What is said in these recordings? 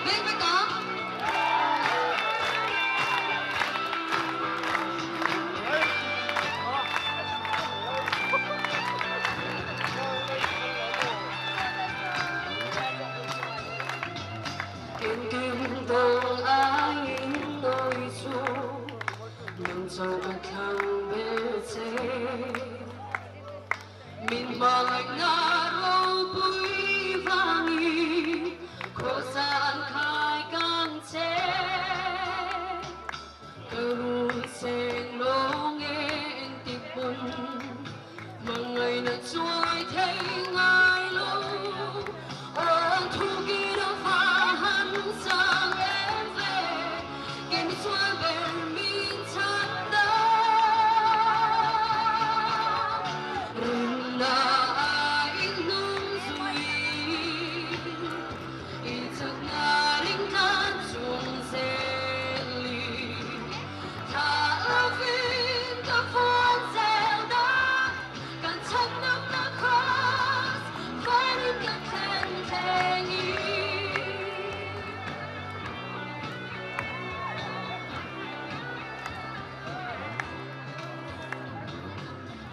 biết phải có Kim kim tang aing noi chu nang châu a thang bê chê min ba lại na rô bụi vàng khô san khai càng chê cơ ru sen lô nghe tịch bun mà ngày nào trôi thấy ngài lâu ôn thu kia đâu phá hắn sang em về kèm xóa về mình chân đó rừng ai nung duy ít thật ngà linh than chuông dê lì thả ở viên ta phun dèo đó càng chấp nước ta cross phải đến cả khen thề nghi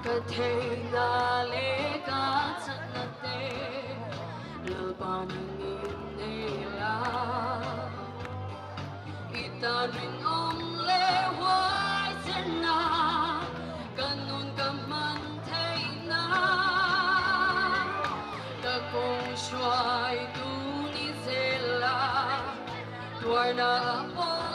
cả thề là lẽ cả thật là tê lỡ bao nhiêu nghìn là ita rin om le hoài sen na kanun kaman thay na ta kong xoay tu ni zela tuar na po